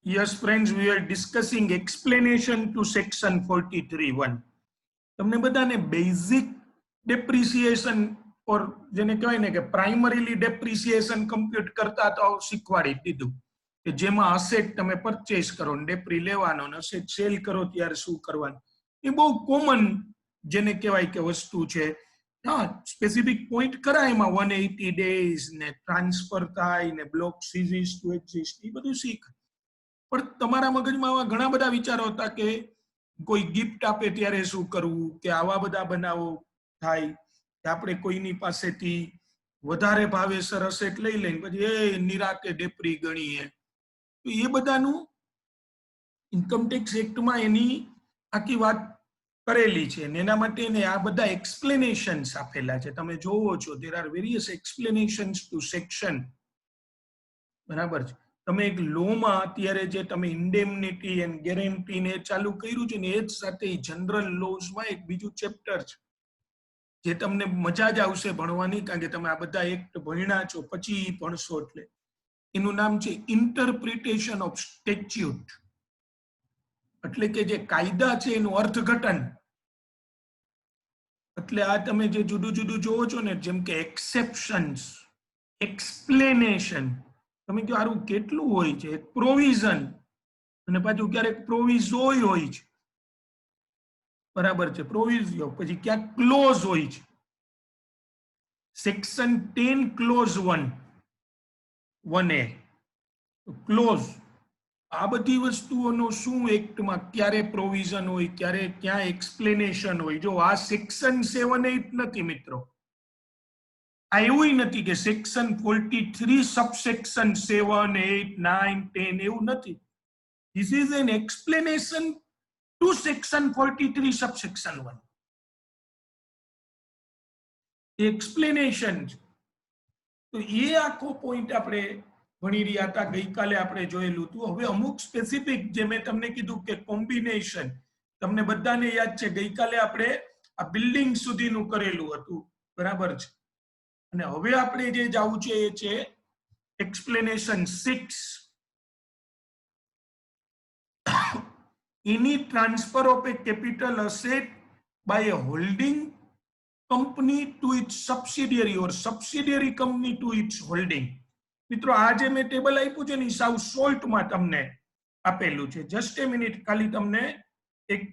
Yes, friends, we are discussing explanation to section 43(1). તમને બધાને basic depreciation ઓર જેને કહેવાય ને કે પ્રાઇમરીલી ડેપ્રિસિએશન કમ્પ્યુટ કરતા તો શીખવાડી દીધું કે જેમાં અસેટ તમે પરચેસ કરો ને ડેપ્રી લેવાનો ને અસેટ સેલ કરો ત્યારે શું કરવાનું. એ બહુ કોમન જેને કહેવાય કે વસ્તુ છે. હા, સ્પેસિફિક પોઈન્ટ કરાય એમાં 180 ડેઝ ને ટ્રાન્સફર થાય ને બ્લોક સીઝીસ ટુ એક્ઝિસ્ટ એ બધું શીખ. પણ તમારા મગજમાં આવા ઘણા બધા વિચારો હતા કે કોઈ ગિફ્ટ આપે ત્યારે શું કરવું, કે આવા બધા બનાવો થાય કે આપણે કોઈની પાસેથી વધારે ભાવે સરસ એટ લઈ લઈને પછી એ નિરાતે ડેપ્રી ગણીએ. તો એ બધાનું ઇન્કમટેક્સ એક્ટમાં એની આખી વાત કરેલી છે અને એના માટે આ બધા એક્સપ્લેનેશન્સ આપેલા છે. તમે જોવો છો there are various explanations to section. બરાબર છે. તમે એક લોમાં અત્યારે જે તમે ઇન્ડેમનિટી એન્ડ ગેરંટી ને ચાલુ કર્યું છે ને એ જ સાથે જનરલ લોઝમાં એક બીજું ચેપ્ટર છે જે તમને મજા જ આવશે ભણવાની, કારણ કે તમે આ બધા એક્ટ ભણ્યા છો પછી ભણશો. એટલે એનું નામ છે ઇન્ટરપ્રિટેશન ઓફ સ્ટેચ્યુટ, એટલે કે જે કાયદા છે એનું અર્થઘટન. એટલે આ તમે જે જુદું જુદું જોવો છો ને, જેમ કે એક્સેપ્શન્સ, એક્સપ્લેનેશન, તમે કહો આરું કેટલું હોય છે, પ્રોવિઝન અને પાછું ક્યારેક પ્રોવિઝોય હોય છે. બરાબર છે, પ્રોવિઝિયો, પછી ક્યાંક ક્લોઝ હોય છે. Section 10 clause 1A clause. આ બધી વસ્તુઓનો શું એક્ટમાં ક્યારે પ્રોવિઝન હોય, ક્યારે ક્યાં એક્સપ્લેનેશન હોય. જો આ સેક્શન 7-8 નથી મિત્રો. આ એવું નથી કે સેક્શન 43 સબસેક્શન 7, 8, 9, 10 એવું નથી. This is an explanation to section 43 subsection 1. Explanation. તો એ આખો પોઈન્ટ આપણે ભણી રહ્યા હતા, ગઈકાલે આપણે જોયેલું હતું. હવે અમુક સ્પેસિફિક જે મેં તમને કીધું કે કોમ્બિનેશન, તમને બધાને યાદ છે ગઈકાલે આપણે આ બિલ્ડિંગ સુધીનું કરેલું હતું. બરાબર છે. અને હવે આપણે જે જાવું છે એ છે એક્સપ્લેનેશન 6. એની transfer of a capital asset by a holding company to its subsidiary or subsidiary company to its holding. મિત્રો આ જે મેં ટેબલ આપ્યું છે ને સાવ શોર્ટમાં તમને આપેલું છે. જસ્ટ એ મિનિટ, ખાલી તમને એક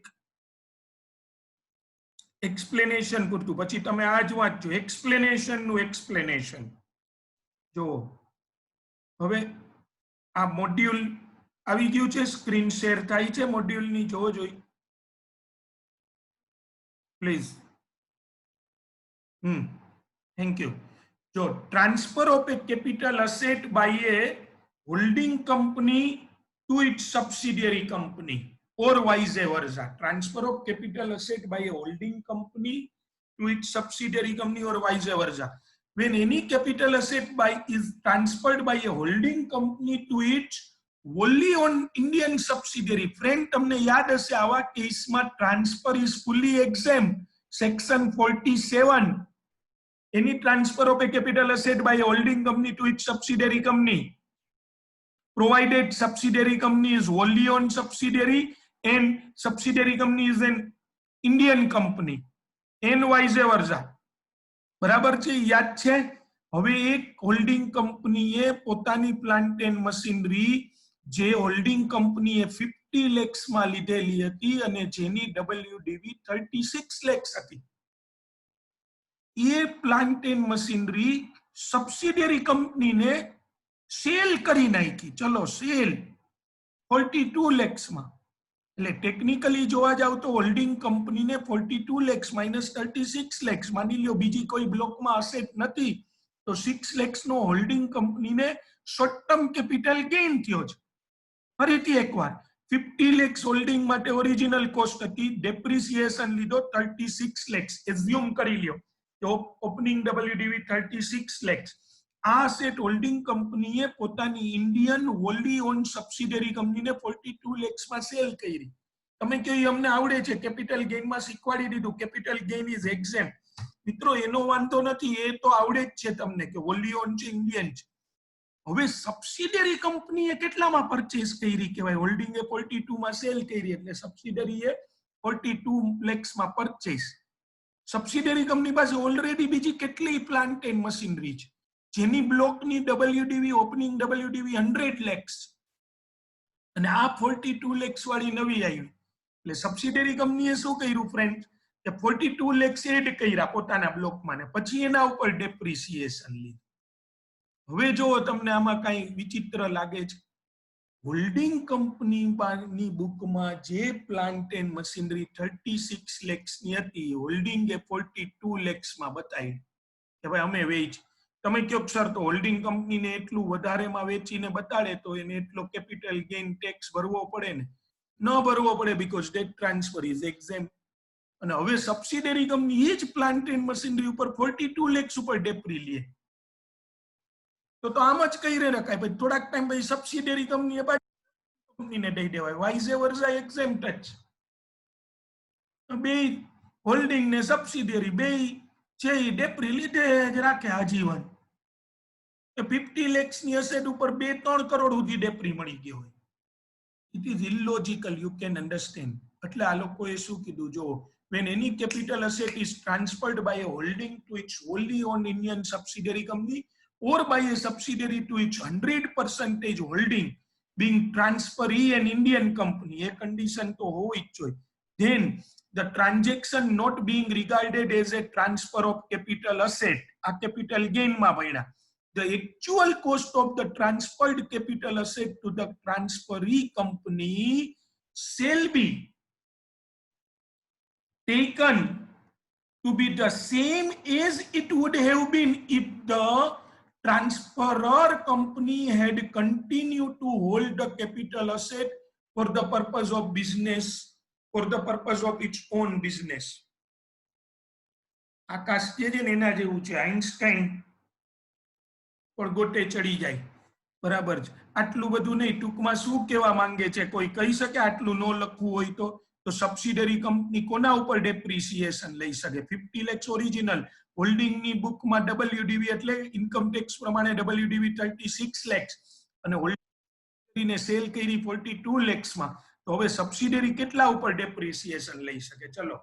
એક્સપ્લેનેશન પૂરતું, પછી તમે આ જ વાંચજો એક્સપ્લેનેશન નું એક્સપ્લેનેશન. જો હવે આ મોડ્યુલ આવી ગયું છે, સ્ક્રીન શેર થાય છે મોડ્યુલની, જોવો જોઈએ પ્લીઝ. Thank you. જો transfer of a capital asset by a holding company to its subsidiary company or vice versa. Transfer of capital asset by a holding company to its subsidiary company or vice versa. When any capital asset is transferred by a holding company to its wholly owned Indian subsidiary. Friend, તમને યાદ હશે આવા કેસમાં transfer is fully exempt. Section 47. Any transfer of a capital asset by a holding company to its subsidiary company, provided subsidiary company is wholly owned subsidiary and subsidiary company is an Indian company and vice versa. બરાબર છે, યાદ છે. હવે એક holding કંપનીએ પોતાની plant and machinery જે holding કંપનીએ 50 લેક્સમાં લીધેલી હતી અને જેની WDV 36 લેક્સ હતી, એ પ્લાન્ટ એન્ડ મશીનરી સબસિડિયરી કંપનીને સેલ કરી નાખી. ચલો સેલ 42 લેક્સમાં. એટલે ટેકનિકલી જોવા જાવ તો હોલ્ડિંગ કંપનીને 42 લેક્સ માઇનસ 36 લેક્સ, માની લ્યો બીજી કોઈ બ્લોકમાં અસેટ નથી તો 6 લેક્સનો હોલ્ડિંગ કંપનીને શોર્ટ ટર્મ કેપિટલ ગેઇન થયો છે. ફરીથી એકવાર 50 લેક્સ હોલ્ડિંગ માટે ઓરિજિનલ કોસ્ટ હતી, ડેપ્રિસિએશન લીધો 36 લેક્સ. એઝ્યુમ કરી લ્યો કે ઓપનિંગ WDV 36 લેક્સ. આ અસેટ હોલ્ડિંગ કંપનીએ પોતાની ઇન્ડિયન હોલ્ડી ઓન સબસિડિયરી કંપનીને 42 લેક્સમાં સેલ કરી. તમે કહ્યું અમને આવડે છે, કેપિટલ ગેઇનમાં શીખવાડી દીધું, કેપિટલ ગેઇન ઇઝ એક્ઝેમ્પ્ટ. મિત્રો એનો વાંધો નથી, એ તો આવડે જ છે તમને કે હોલ્ડી ઓન છે, ઇન્ડિયન છે. હવે સબસિડિયરી કંપનીએ કેટલામાં પરચેસ કરી કહેવાય? હોલ્ડિંગ એ 42 માં સેલ કરી એટલે સબસિડિયરી એ 42 lakhs માં પરચેસ. સબસિડિયરી કંપની પાસે ઓલરેડી બીજી કેટલી પ્લાન્ટ એન્ડ મશીનરી છે જેની બ્લોકની WDV ઓપનિંગ WDV 100 lakhs અને આ 42 lakhs વાળી નવી આવી. એટલે સબસિડિયરી કંપનીએ શું કર્યું ફ્રેન્ડ કે 42 lakhs એડ કર્યા પોતાના બ્લોકમાં ને પછી એના ઉપર ડેપ્રિસિએશન લીધું. હવે જો તમને આમાં કઈ વિચિત્ર લાગે છે, હોલ્ડિંગ કંપની બુકમાં જે પ્લાન્ટ એન્ડ મશીનરી 36 lakhs ની હતી, હોલ્ડિંગ એ 42 lakhs માં બતાવી કે ભાઈ અમે વેચ. તમે કહો સર તો હોલ્ડિંગ કંપનીને એટલું વધારેમાં વેચીને બતાડે તો એને એટલો કેપિટલ ગેઇન ટેક્સ ભરવો પડે ને? ન ભરવો પડે, બીકોઝ ડેટ ટ્રાન્સફર ઇઝ એક્ઝેમ્પ્ટ. અને હવે સબસિડિયરી કંપની એ જ પ્લાન્ટ એન્ડ મશીનરી ઉપર 42 lakhs ઉપર ડેપ્રી લે તો આમ જ કહી રખાય ભાઈ થોડાક ટાઈમ પછી સબસિડિયરી કંપનીએ કંપનીને દઈ દેવાય. વાઇઝ વર્સા એક્ઝેમ્પ્ટ જ. બે હોલ્ડિંગ ને સબસિડિયરી બે છે ડેપ્રી લીધે જ રાખે આજીવન. 50 lakhs ની એસેટ ઉપર 2-3 કરોડ સુધી ડેપ્રી મળી ગયો હોય. It is illogical, you can understand. એટલે આ લોકોએ શું કીધું, જો when any capital asset is transferred by a holding to its wholly owned Indian subsidiary company or by a subsidiary to its 100% holding being transferee an Indian company, a condition to હોવી જ જોઈએ. Then the transaction not being regarded as a transfer of capital asset, આ capital gain માં ભણ્યા, the actual cost of the transferred capital asset to the transferee company shall be taken to be the same as it would have been if the transferor company had continued to hold the capital asset for the purpose of business, for the purpose of its own business. આકાશ જે છે ને એના જેવું છે, Einstein પણ ગોટે ચડી જાય. બરાબર છે. આટલું બધું નહીં, ટૂંકમાં શું કહેવા માંગે છે કોઈ કહી શકે? આટલું ન લખવું હોય તો સબસિડિયરી કંપની કોના ઉપર ડેપ્રિસિએશન લઈ શકે? 50 lakhs ઓરિજિનલ, હોલ્ડિંગ ની બુકમાં WDV એટલે ઇન્કમ ટેક્સ પ્રમાણે WDV 36 lakhs અને હોલ્ડિંગ સેલ કરી 42 lakhs માં, તો હવે સબસિડિયરી કેટલા ઉપર ડેપ્રિસિએશન લઈ શકે? ચલો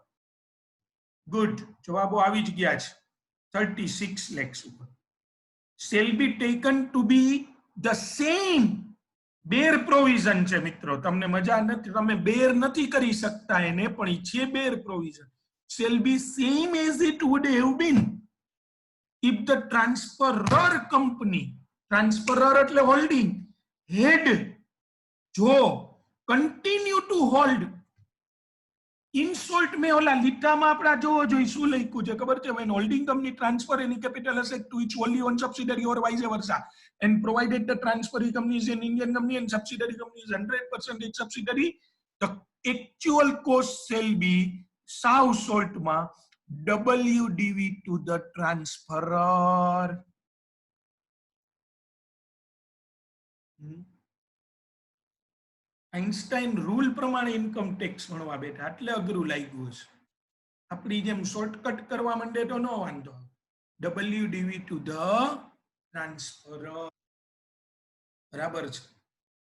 ગુડ, જવાબો આવી જ ગયા છે. 36 lakhs ઉપર. shall be taken to be the same. Bare provision છે મિત્રો, તમને મજા નથી, તમે બેર નથી કરી શકતા એને, પણ એ છે બેર provision. shall be same as it would have been if the transferor company, transferor એટલે હોલ્ડિંગ, had, જો continue to hold. In short મેં ઓલા લીટામાં આપણા જોવો જોઈએ શું લખ્યું છે ખબર છે? when holding company transfer any capital asset to its wholly owned subsidiary or vice versa and provided the transferee company is an Indian company and subsidiary company is 100% its subsidiary, the actual cost shall be સાવ શોર્ટમાં WDV to the transferor. Einstein rule પ્રમાણે income tax ભણવા બેઠા એટલે અઘરું લાગ્યું હશે. આપણી જેમ શોર્ટકટ કરવા માંડે તો ન વાંધો. WDV to the transferor. બરાબર છે.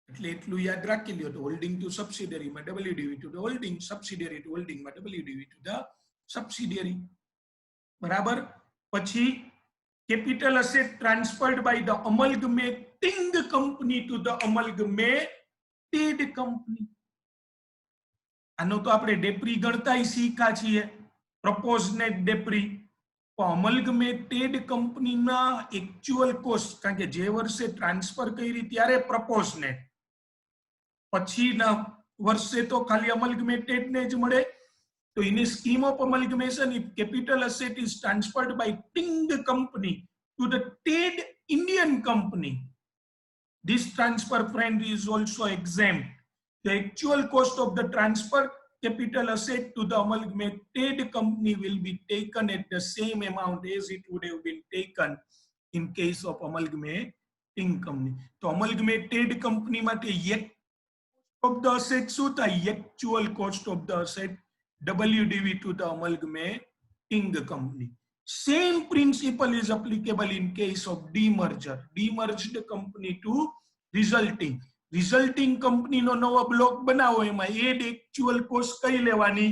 એટલે એટલું યાદ રાખી લ્યો. તો હોલ્ડિંગ ટુ સબસિડિયરી માં WDV to the holding, subsidiary to holding માં WDV to the સબસિડિયરી. બરાબર. પછી capital asset transferred by the amalgamating company to the amalgamated company. આનો તો આપણે ડેપ્રી ગણતાય શીખા છીએ, પ્રપોઝનેટ ડેપ્રી. અમલગમેટેડ કંપનીના એક્ચ્યુઅલ કોસ્ટ, કારણ કે જે વર્ષે ટ્રાન્સફર કરી ત્યારે પ્રપોઝનેટ, પછીના વર્ષે તો ખાલી અમલગમેટેડ ને જ મળે. તો in scheme of amalgamation, if capital asset is transferred by ટિંગ કંપની ટુ ધ ટેડ Indian company, this transfer friend is also exempt. The actual cost of the transfer capital asset to the amalgamated company will be taken at the same amount as it would have been taken in case of amalgamating company. તો amalgamated company માટે of the asset શું થાય? actual cost of the asset WDV to the amalgamating company. Same principle is applicable in case of demerger. Demerged company to resulting. Resulting company નો નવો block બનાવો એમાં add actual cost કઈ લેવાની?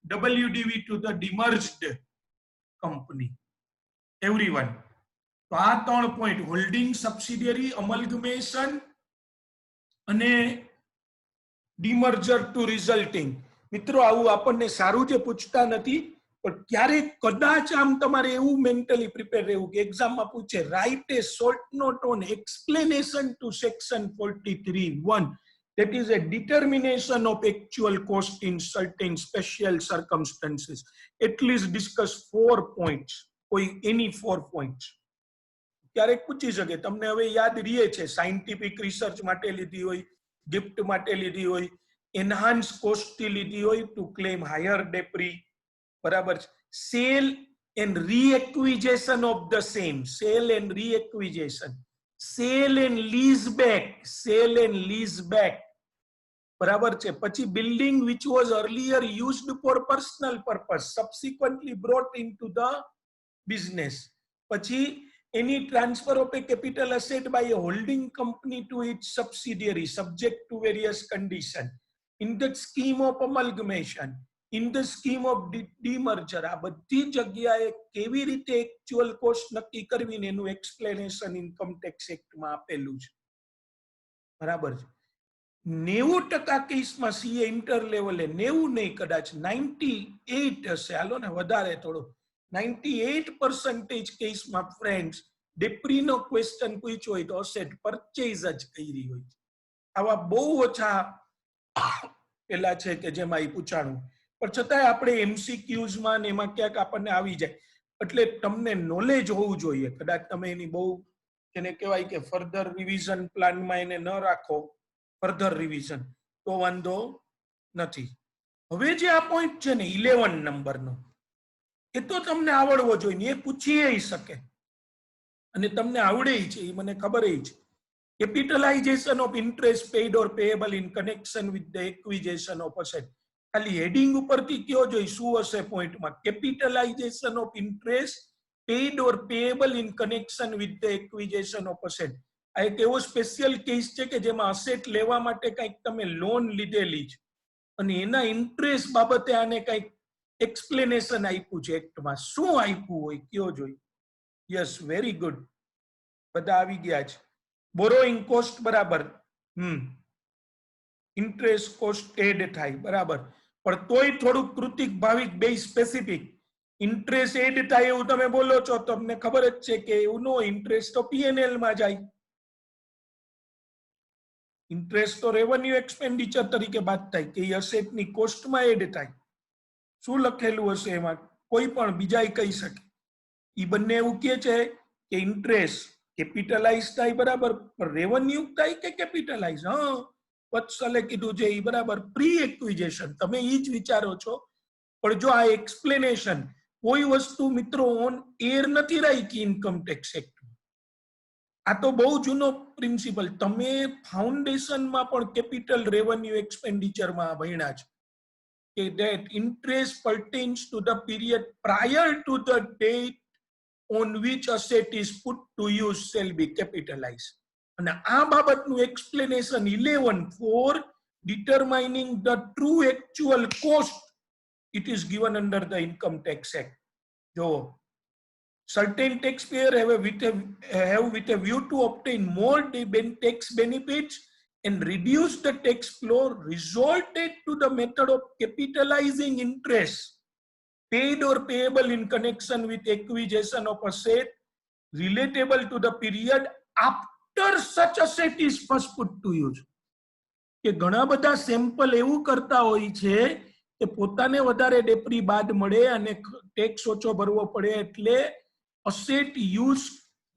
WDV to the demerged company. Everyone. તો આ 3 point holding subsidiary અમલગમેશન અને ડીમર્જર two resulting. મિત્રો આવું આપણને સારું જે પૂછતા નથી પણ ક્યારેક કદાચ આમ તમારે એવું મેન્ટલી પ્રિપેર રહેવું કે એક્ઝામમાં પૂછે write a short note on explanation to section 43(1) that is a determination of actual cost in certain special circumstances. At least discuss 4 points, કોઈ any 4 points. ક્યારેક પૂછી શકે તમને હવે યાદ રહે છે સાયન્ટિફિક રિસર્ચ માટે લીધી હોય, ગિફ્ટ માટે લીધી હોય, એનહાન્સ કોસ્ટ થી લીધી હોય ટુ ક્લેમ હાયર ડેપ્રી, બરાબર છે. Sale and reacquisition of the same, sale and reacquisition, sale and lease back, sale and lease back, બરાબર છે. પછી building which was earlier used for personal purpose subsequently brought into the business. પછી any transfer of a capital asset by a holding company to its subsidiary subject to various conditions in the scheme of amalgamation, in the scheme of demerger. આ બધી જગ્યાએ કેવી રીતે actual cost નક્કી કરવી ને એનું explanation income tax act માં આપેલું છે, બરાબર છે. 90% કેસમાં સીએ ઇન્ટર લેવલે 90 નહીં કદાચ 98 હશે, હાલો ને વધારે થોડો 98% કેસમાં ફ્રેન્ડ્સ ડેપ્રીનો ક્વેશ્ચન પૂછ્યો હોય તો અસેટ પરચેઝ જ કરી હોય છે. આવા બહુ ઓછા પેલા છે કે જેમાં એ પૂછાણું, પણ છતાંય આપણે એમસીક્યુઝમાં ને એમાં ક્યાંક આપણને આવી જાય. એટલે તમને નોલેજ હોવું જોઈએ. કદાચ તમે એની બહુ એને કહેવાય કે ફર્ધર રિવિઝન પ્લાનમાં એને ન રાખો, ફર્ધર રિવિઝન, તો વાંધો નથી. હવે જે આ પોઈન્ટ છે ને 11 નંબરનો, એ તો તમને આવડવો જોઈએ, એ પૂછી શકે અને તમને આવડે છે, એ મને ખબર છે. Capitalisation of interest paid or payable in connection with the acquisition of asset. ખાલી હેડિંગ ઉપરથી કયો જોઈએ શું હશે પોઈન્ટમાં? Capitalisation of interest paid or payable in connection with the acquisition of asset. આ એક એવો સ્પેશિયલ કેસ છે કે જેમાં અસેટ લેવા માટે કંઈક તમે લોન લીધેલી છે અને એના ઇન્ટરેસ્ટ બાબતે આને કંઈક એક્સપ્લેનેશન આપ્યું છે એક્ટમાં. શું આપ્યું હોય કયો જોઈએ? યસ, વેરી ગુડ, બધા આવી ગયા છે. બોરોઈંગ કોસ્ટ બરાબર, ઇન્ટરેસ્ટ કોસ્ટ એડ થાય બરાબર, પણ તોય થોડુંક કૃતિક ભાવિક બે સ્પેસિફિક. ઇન્ટરેસ્ટ એડ થાય એવું તમે બોલો છો, તમને ખબર જ છે કે એવું નો, ઇન્ટરેસ્ટ તો પીએનએલ માં જાય, ઇન્ટરેસ્ટ તો રેવન્યુ એક્સપેન્ડિચર તરીકે બાદ થાય કે એસેટની કોસ્ટમાં એડ થાય. શું લખેલું હશે એમાં? કોઈ પણ બીજા કહી શકે. ઈ બંને એવું કહે છે કે ઇન્ટરેસ્ટ કેપિટલાઇઝ થાય બરાબર, પણ રેવન્યુ થાય કે કેપિટલાઇઝ? હા, વત્સલે કીધું છે ઈ બરાબર, પ્રી એક્વિઝેશન. તમે ઈ જ વિચારો છો, પણ જો આ એક્સપ્લેનેશન કોઈ વસ્તુ મિત્રો ઓન એર નથી રાખી ઇન્કમ ટેક્સ એક્ટ. આ તો બહુ જૂનો પ્રિન્સિપલ, તમે ફાઉન્ડેશનમાં પણ કેપિટલ રેવન્યુ એક્સપેન્ડિચરમાં ભણ્યા છે કે that interest pertains to the period prior to the date on which asset is put to use shall be capitalized. અને આ બાબતનું explanation 11 for determining the true actual cost, it is given under the income tax act. જો certain taxpayer have with a view to obtain more tax benefits and reduce the tax flow resorted to the method of capitalizing interest paid or payable in connection with acquisition of asset relatable to the period after such asset is first put to use. કે ઘણા બધા sample એવું કરતા હોય છે કે પોતાને વધારે ડેપ્રી બાદ મળે અને ટેક્સ ઓછો ભરવો પડે, એટલે અસેટ યુઝ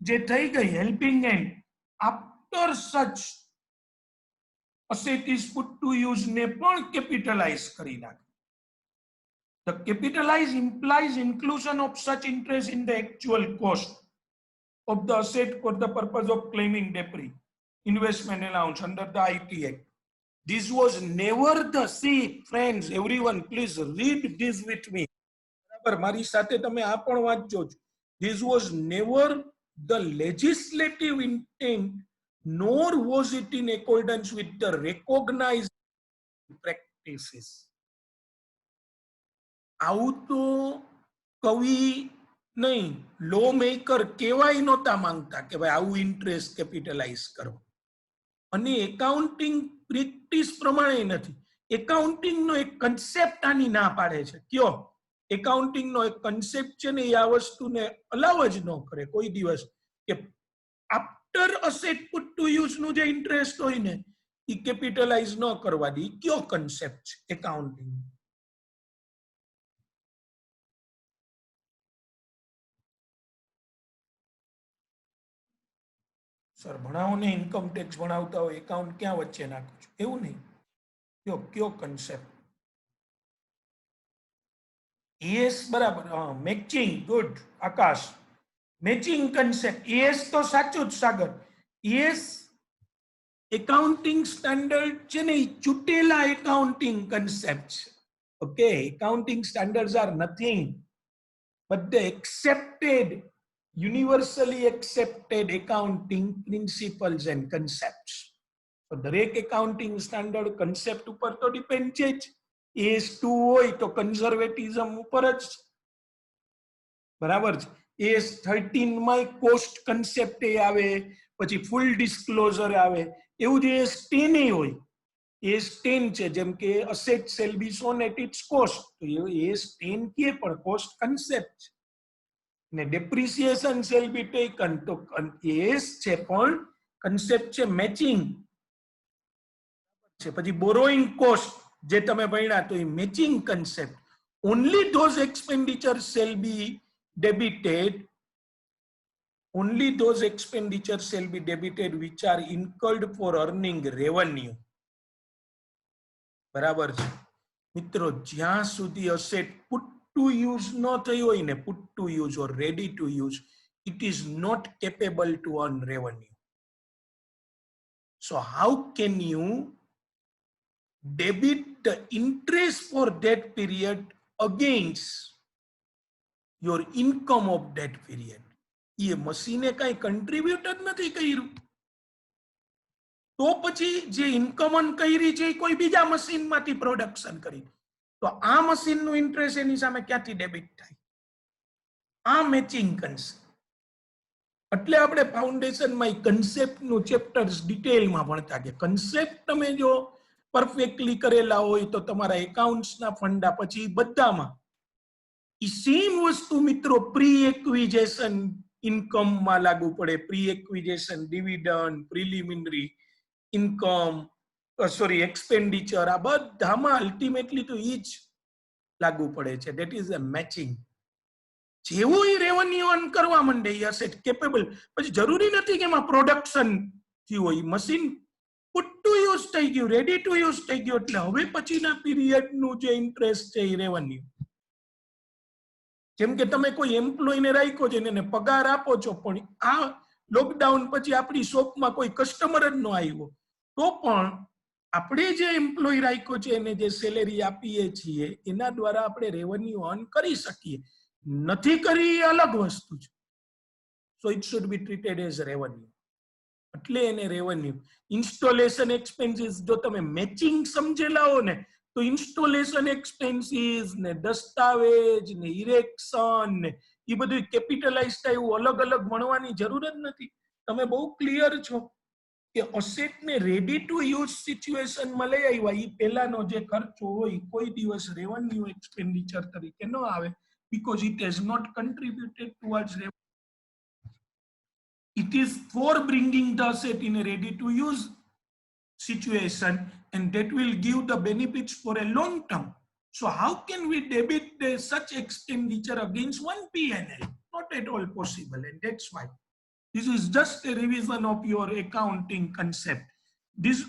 જે થઈ ગઈ helping and after such asset is put to use ને પણ capitalize કરી નાખે. The capitalize implies inclusion of such interest in the actual cost of the asset for the purpose of claiming debris, investment allowance under the IT Act. This was never the, see friends, everyone please read this with me. બરાબર, મારી સાથે તમે આ પણ વાંચજો. This was never the legislative intent, nor was it in accordance with the recognized practices. આવું તો કવિ નહીં, લો મેકર કેવાય નહોતા માંગતા કે ભાઈ આવું ઇન્ટરેસ્ટ કેપિટલાઇઝ કરો. અને એકાઉન્ટિંગ પ્રેક્ટિસ પ્રમાણે નથી. એકાઉન્ટિંગ નો એક કન્સેપ્ટ આની ના પાડે છે. કયો એકાઉન્ટિંગ નો એક કન્સેપ્ટ છે ને, એ આ વસ્તુને અલાવ જ ન કરે કોઈ દિવસ કે after asset put to use નું જે ઇન્ટરેસ્ટ હોય ને એ કેપિટલાઇઝ ન કરવા દે. કયો કન્સેપ્ટ છે એકાઉન્ટિંગ? સર ભણાવો ને, ઇન્કમ ટેક્સ ભણાવતા હોય, એકાઉન્ટ ક્યાં વચ્ચે નાખું છું? એવું નહીં. કયો કન્સેપ્ટ? એસ બરાબર, હા, matching. Good Akash, matching concept. AS તો સાચું જ સાગર. એસ એકાઉન્ટિંગ સ્ટાન્ડર્ડ છે ને, એ ચૂંટેલા એકાઉન્ટિંગ કન્સેપ્ટ છે. Okay, accounting standards are nothing but the accepted, universally accepted accounting principles and concepts. So દરેક એકાઉન્ટિંગ સ્ટાન્ડર્ડ કન્સેપ્ટ ઉપર તો ડિપેન્ડ છે જ. AS2 હોય તો કન્ઝર્વેટિઝમ ઉપર જ, બરાબર છે. AS13 માં કોસ્ટ કન્સેપ્ટ એ આવે, પછી ફૂલ ડિસ્ક્લોઝર આવે. એવું જ AS10 હોય. AS10 છે, જેમ કે asset shall be shown at its cost, તો AS10 કે પણ કોસ્ટ કન્સેપ્ટ છે. ને ડેપ્રિસિએશન સેલ બી ટેકન, તો AS છે પણ કન્સેપ્ટ છે મેચિંગ છે. પછી બોરોઈંગ કોસ્ટ જે તમે ભણ્યા, તો એ matching concept. Only those expenditure shall be debited, only those expenditures shall be debited which are incurred for earning revenue. બરાબર છે મિત્રો. જ્યાં સુધી અસેટ પુટ ટુ યુઝ ન થઈ હોય ને, put to use or ready to use, it is not capable to earn revenue. So how can you debit the interest for that period against your income of that period? એ મશીને કઈ contribute જ નથી કર્યું, તો પછી જે income earn કરી છે એ કોઈ બીજા મશીનમાંથી પ્રોડક્શન કરી, તો આ મશીનનું ઇન્ટરેસ્ટ એની સામે ક્યાંથી ડેબિટ થાય? આ મેચિંગ કન્સેપ્ટ. એટલે આપણે ફાઉન્ડેશનમાં એ કન્સેપ્ટનું ચેપ્ટર્સ ડિટેલમાં ભણતા કે કન્સેપ્ટ તમે જો પરફેક્ટલી કરેલા હોય તો તમારા એકાઉન્ટ્સના ફંડા પછી બધામાં એ સેમ વસ્તુ મિત્રો પ્રી એક્વિઝેશન ઇન્કમમાં લાગુ પડે. Pre acquisition dividend, preliminary income, sorry expenditure, આ બધામાં અલ્ટિમેટલી તો એ જ લાગુ પડે છે. That is a matching. જેવું એ રેવન્યુ અર્ન કરવા માંડે એ અસેટ કેપેબલ, પછી જરૂરી નથી કે એમાં પ્રોડક્શન થયું હોય. મશીન પુટ ટુ યુઝ થઈ ગયું, રેડી ટુ યુઝ થઈ ગયું, એટલે હવે પછીના પીરિયડનું જે ઇન્ટરેસ્ટ છે એ રેવન્યુ. જેમ કે તમે કોઈ એમ્પ્લોયને રાખ્યો છે ને એને પગાર આપો છો, પણ આ લોકડાઉન પછી આપણી શોપમાં કોઈ કસ્ટમર જ ન આવ્યો, તો પણ આપણે જે એમ્પ્લોય રાખ્યો છે એને જે સેલેરી આપીએ છીએ એના દ્વારા આપણે રેવન્યુ અર્ન કરી શકીએ. નથી કરી એ અલગ વસ્તુ છે. So it should be treated as revenue, એટલે એને રેવન્યુ. ઇન્સ્ટોલેશન એક્સપેન્સીસ જો તમે મેચિંગ સમજેલા હો ને, તો ઇન્સ્ટોલેશન એક્સપેન્સીસ ને દસ્તાવેજ ને ઇરેક્શન ને એ બધું કેપિટલાઇઝ થાય એવું અલગ અલગ ભણવાની જરૂર જ નથી. તમે બહુ ક્લિયર છો કે અસેટ ને રેડી ટુ યુઝ સિચ્યુએશનમાં લઈ આવ્યા, એ પહેલાનો જે ખર્ચો હોય કોઈ દિવસ રેવન્યુ એક્સપેન્ડિચર તરીકે ન આવે, because it has not contributed towards revenue. It is for bringing the asset in a ready to use situation, and that will give the benefits for a long term. So how can we debit such expenditure against one P&L? Not at all possible, and that's why this is just a revision of your accounting concept. This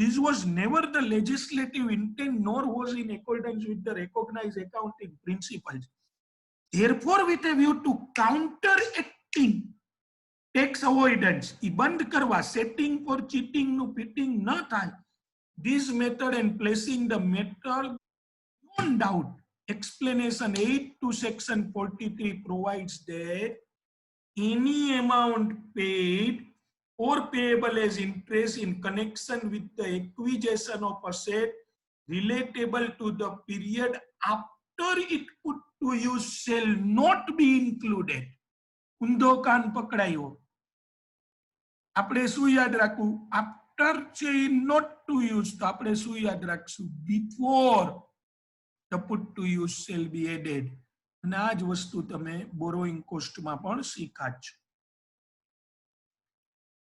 this was never the legislative intent, nor was in accordance with the recognized accounting principles. Therefore, with a view to counteracting tax avoidance, એ બંધ કરવા, setting for cheating નું fitting ન થાય, this method and placing the method beyond doubt explanation 8 to section 43 provides that any amount paid or payable as interest in connection with the acquisition of asset relatable to the period after it put to use shall not be included. ઊંધો કાન પકડાયો. આપણે શું યાદ રાખવું? after છે not to use, તો આપણે શું યાદ રાખશું? before the put to use shall be added. અને આ જ વસ્તુ તમે બોરોઈંગ કોસ્ટમાં પણ શીખાજો.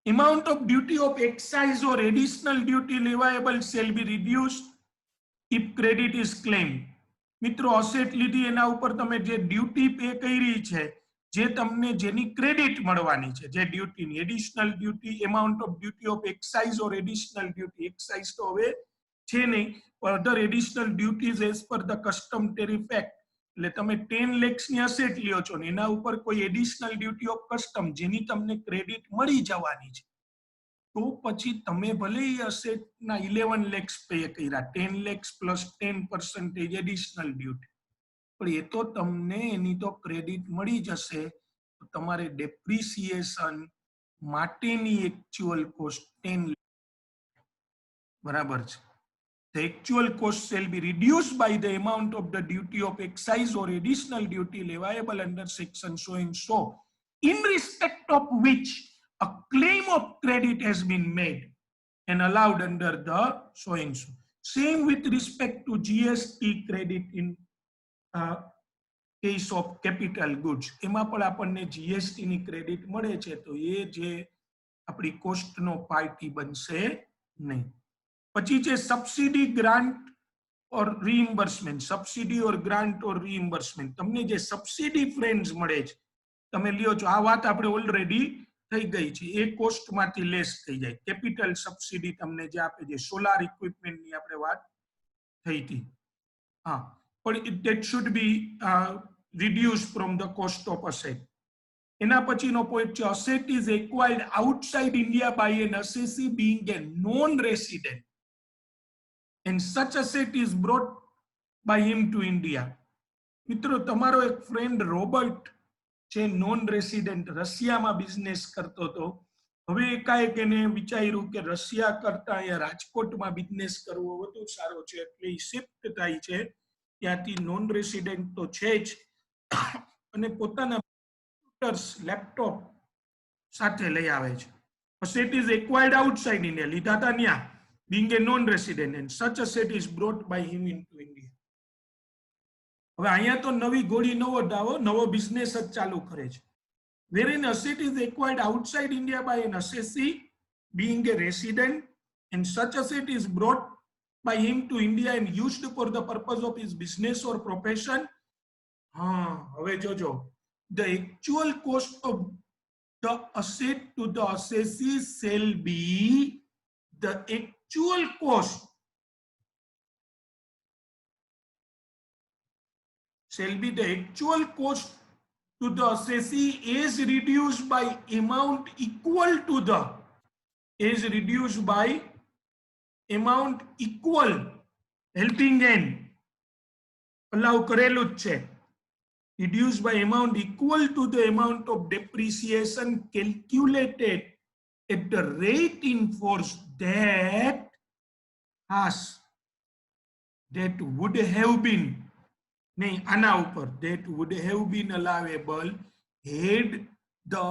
Amount of duty of excise or additional duty leviable shall be reduced if credit is claimed. મિત્રો અસેટ લીધી એના ઉપર તમે જે ડ્યુટી પે કરી છે, જે તમને જેની ક્રેડિટ મળવાની છે, જે ડ્યુટીની additional duty, amount of duty of excise or additional duty. Excise તો હવે છે નહીં, other additional duties as per the custom tariff act. એટલે તમે 10 lakhs ની અસેટ લ્યો છો ને એના ઉપર કોઈ એડિશનલ ડ્યુટી ઓફ કસ્ટમ જેની તમને ક્રેડિટ મળી જવાની છે, તો પછી તમે ભલે એ અસેટ ના 11 lakhs પે કર્યા, 10 lakhs પ્લસ 10% એડિશનલ ડ્યુટી, પણ એ તો તમને એની તો ક્રેડિટ મળી જશે. તો તમારે ડેપ્રિસિએશન માટેની એક્ચ્યુઅલ કોસ્ટ 10 lakh બરાબર છે. The actual cost shall be reduced by the amount of the duty of excise or additional duty leviable under section so and so, in respect of which a claim of credit has been made and allowed under the so and so. Same with respect to GST credit in case of capital goods. એમાં પણ આપણને GST ની credit મળે છે, તો એ જે આપણી કોસ્ટનો party બનશે નહીં. પછી છે સબસિડી, ગ્રાન્ટ ઓર રીઇમ્બર્સમેન્ટ. સબસિડી ઓર ગ્રાન્ટ ઓર રીઇમ્બર્સમેન્ટ. તમને જે સબસિડી ફ્રેન્ડ્સ મળે છે, તમે લ્યો છો, આ વાત આપણે ઓલરેડી થઈ ગઈ છે, એ કોસ્ટમાંથી લેસ થઈ જાય. કેપિટલ સબસિડી તમને જે આપે છે, સોલાર ઇક્વિપમેન્ટની આપણે વાત થઈ હતી. હા, પણ that should be reduced from the cost of asset. એના પછીનો પોઈન્ટ છે asset is acquired outside India by an assessee being a non-resident and such asset is brought by him to India. મિત્રો તમારો એક ફ્રેન્ડ રોબર્ટ છે, non resident, રશિયામાં business કરતો હતો. હવે એકાએક એને વિચાર્યું કે રશિયા કરતા અહીંયા રાજકોટમાં બિઝનેસ કરવો વધુ સારો છે, એટલે એ શિફ્ટ થાય છે. ત્યાંથી નોન રેસિડેન્ટ તો છે જ, અને પોતાના કમ્પ્યુટર્સ, લેપટોપ સાથે લઈ આવે છે. asset is acquired outside India, લીધા હતા ત્યાં, being a non-resident, and such asset is brought by him into India. હવે અહીંયા તો નવી ઘોડી નવો દાવો, નવો બિઝનેસ જ ચાલુ કરે છે. Wherein asset is acquired outside India by an assessee being a resident and such asset is brought by him to India and used for the purpose of his business or profession. હવે જોજો, the actual cost of the asset to the assessee shall be the actual cost to the assessee as reduced by amount equal to the helping hand allow કરેલું જ છે. Reduced by amount equal to the amount of depreciation calculated at the rate in force that would have been, नहीं आना ऊपर, that would have been allowable had the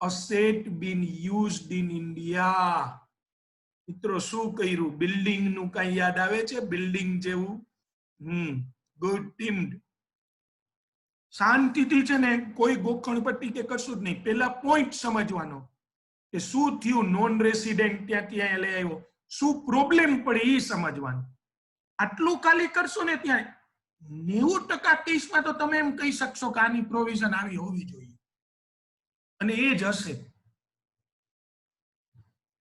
asset been used in India. મિત્રો શું કર્યું? Building નું કઈ યાદ આવે છે? બિલ્ડિંગ જેવું ગુડ ટીમ્ડ. શાંતિથી છે ને, કોઈ ગોખણપટ્ટી કે કશું જ નહીં. પેલા પોઈન્ટ સમજવાનો કે શું થયું, નોન રેસિડેન્ટ ત્યાંથી અહીંયા લઈ આવ્યો, શું પ્રોબ્લેમ પડે એ સમજવાનું. આટલું ખાલી કરશો ને, ત્યાં 90% કેસમાં તો તમે એમ કહી શકશો કે આની પ્રોવિઝન આવી હોવી જોઈએ, અને એ જ હશે.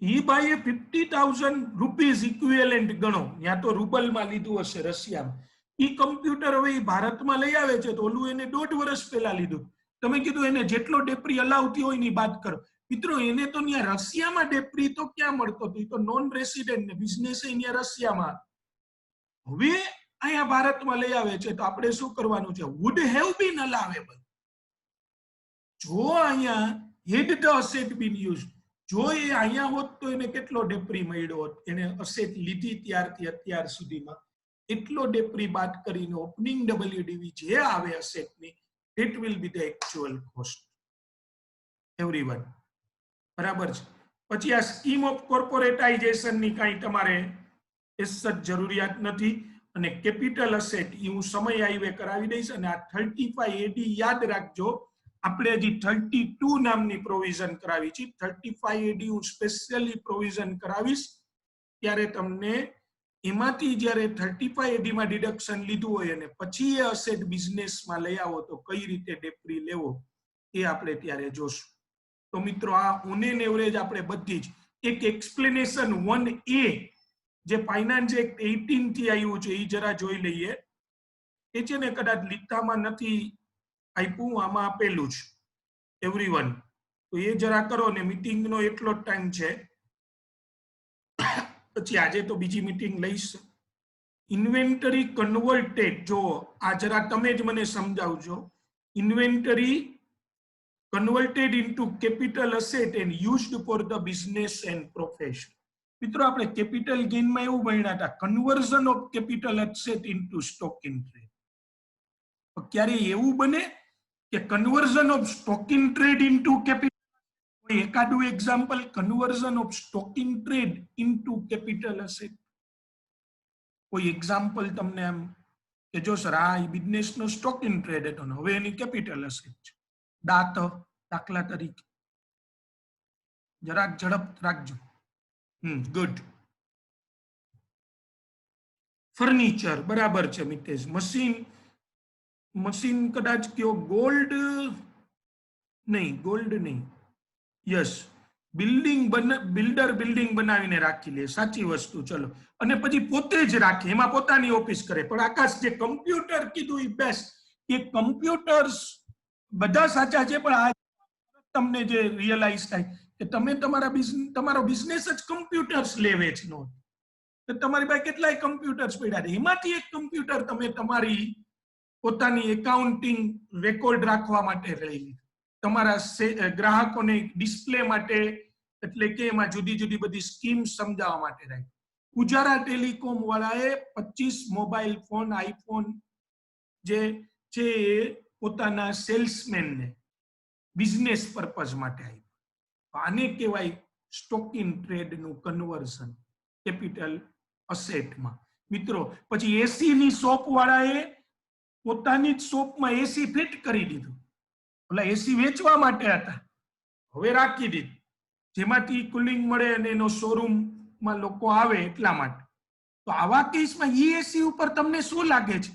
એ ભાઈએ 50,000 રૂપીઝ ઇક્વિવેલન્ટ ગણો, ત્યાં તો રૂબલમાં લીધું હશે રશિયામાં. એ કમ્પ્યુટર હવે ભારતમાં લઈ આવે છે, તો ઓલું એને 1.5 વર્ષ પહેલા લીધું. તમે કીધું એને જેટલો ડેપ્રી અલાવતી હોય ની વાત કરો. મિત્રો એને તો ત્યાં રશિયામાં ડેપ્રી તો ક્યાં મળતો હતો? એ તો નોન રેસિડેન્ટ ને બિઝનેસ અહીંયા રશિયામાં. હવે અહીંયા ભારતમાં લઈ આવે છે તો આપણે શું કરવાનું છે? Would have been allowable. જો અહીંયા had the asset been use, જો એ અહીંયા હોત તો એને કેટલો ડેપ્રી મળ્યો હોત? એને અસેટ લીધી ત્યારથી અત્યાર સુધીમાં એટલો ડેપ્રી બાદ કરીને ઓપનિંગ ડબલ્યુડીવી જે આવે અસેટની, it will be the actual cost. Everyone બરાબર છે? પછી આ સ્કીમ ઓફ કોર્પોરેટાઇઝેશનની કાંઈ તમારે જરૂરિયાત નથી. અને કેપિટલ અસેટ એ હું સમય આવ્યે કરાવી દઈશ. અને આ 35 AD યાદ રાખજો, આપણે હજી 32 નામની પ્રોવિઝન કરાવી છે. 35 AD હું સ્પેશિયલી પ્રોવિઝન કરાવીશ ત્યારે તમને એમાંથી જ્યારે 35 AD માં ડિડક્શન લીધું હોય અને પછી એ અસેટ બિઝનેસમાં લઈ આવો તો કઈ રીતે ડેપ્રી લેવો એ આપણે ત્યારે જોશું. તો મિત્રો આ ઓન એન એવરેજ આપણે બધી જ એક એક્સપ્લેનેશન 1A જે ફાઇનાન્સ એક્ટ 18 થી આવ્યું છે એ જરા જોઈ લઈએ. એ છે ને કદાચ લીતામાં નથી આપ્યું, આમાં આપેલું છે એવરીવન. તો એ જરા કરો ને મીટિંગનો એટલો જ ટાઈમ છે, પછી આજે તો બીજી મીટિંગ લઈશ. ઇન્વેન્ટરી કન્વર્ટેડ, જો આ જરા તમે જ મને સમજાવજો. Inventory converted into capital asset and used for the business and profession. મિત્રો આપણે કેપિટલ ગેઇનમાં એવું ભણ્યા હતા, conversion of capital asset into stock in trade. ક્યારે એવું બને કે conversion of stock in trade into capital, કોઈ એકાદું example conversion of stock in trade into capital asset? કોઈ એક્ઝામ્પલ તમને એમ કે જો સર આ બિઝનેસ નો સ્ટોક ઇન ટ્રેડ હતો ને હવે એની કેપિટલ એસેટ છે. દાખલા તરીકે જરાક ઝડપ રાખજો. ગુડ. ફર્નિચર બરાબર છે મિતેશ. મશીન કદાચ કયો, ગોલ્ડ નહીં, ગોલ્ડ નહીં, યસ. બિલ્ડર બિલ્ડિંગ બનાવીને રાખી લે, સાચી વસ્તુ. ચલો, અને પછી પોતે જ રાખે, એમાં પોતાની ઓફિસ કરે. પણ આકાશ જે કમ્પ્યુટર કીધું એ બેસ્ટ, કે કમ્પ્યુટર્સ બધા સાચા છે, પણ આ તમને જે રિયલાઇઝ થાય કે તમે તમારો બિઝનેસ જ કમ્પ્યુટર્સ લેવે છે નો, તો તમારી પાસે કેટલાય કમ્પ્યુટર્સ પડ્યા છે, એમાંથી એક કમ્પ્યુટર તમે તમારી પોતાની એકાઉન્ટિંગ રેકોર્ડ રાખવા માટે લઈ લીધું, તમારા ગ્રાહકોને ડિસ્પ્લે માટે, એટલે કે એમાં જુદી જુદી બધી સ્કીમ સમજાવવા માટે રાખ્યું. ઉજારા ટેલિકોમ વાળાએ 25 મોબાઈલ ફોન આઈફોન જે છે પોતાના સેલ્સમેનને બિઝનેસ પર્પઝ માટે આપ્યું. આને કહેવાય સ્ટોક ઇન ટ્રેડ નું કન્વર્ઝન કેપિટલ અસેટમાં. મિત્રો પછી એસી ની શોપ વાળાએ પોતાની જ શોપમાં એસી ફિટ કરી દીધું. ઓલા એસી વેચવા માટે હતા, હવે રાખી દીધું, જેમાંથી કુલિંગ મળે અને એનો શોરૂમમાં લોકો આવે એટલા માટે. તો આવા કેસમાં ઈ એસી ઉપર તમને શું લાગે છે?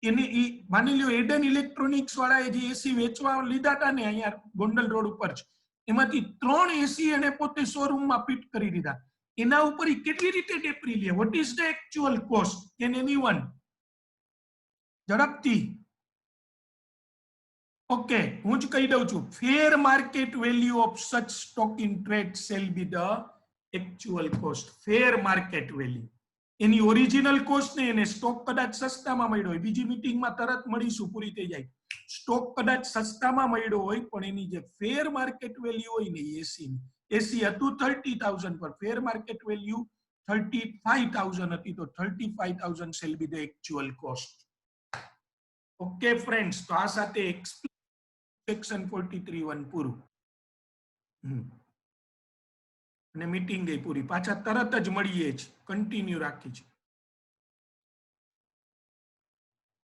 એને માની લ્યો એડન ઇલેક્ટ્રોનિક્સ વાળાએ જે એસી વેચવા લીધા હતા ને અહીંયા ગોંડલ રોડ ઉપર છે, એમાંથી 3 એસી એને પોતે શોરૂમમાં ફિટ કરી દીધા. એના ઉપર કેટલી રીતે ડેપ્રી લે? What is the actual cost? Can anyone? ઝડપથી. ઓકે, હું જ કહી દઉં છું. Fair market value of such stock in trade shall be the actual cost. Fair market value, એની ઓરિજિનલ કોસ્ટ ને, એને સ્ટોક કદાચ સસ્તામાં મળ્યો હોય, બીજી મીટિંગમાં તરત મળીશું, પૂરી થઈ જાય. સ્ટોક કદાચ સસ્તામાં મળ્યો હોય પણ એની જે ફેર માર્કેટ વેલ્યુ હોય ને એસી હતું 30,000 પર, ફેર માર્કેટ વેલ્યુ 35,000 હતી, તો 35,000 shell be the actual cost. Okay friends, તો આ સાથે સેક્શન 43(1) પૂરું. અને મીટિંગ ગઈ પૂરી. પાછા તરત જ મળીએ જ, કન્ટિન્યુ રાખી છે.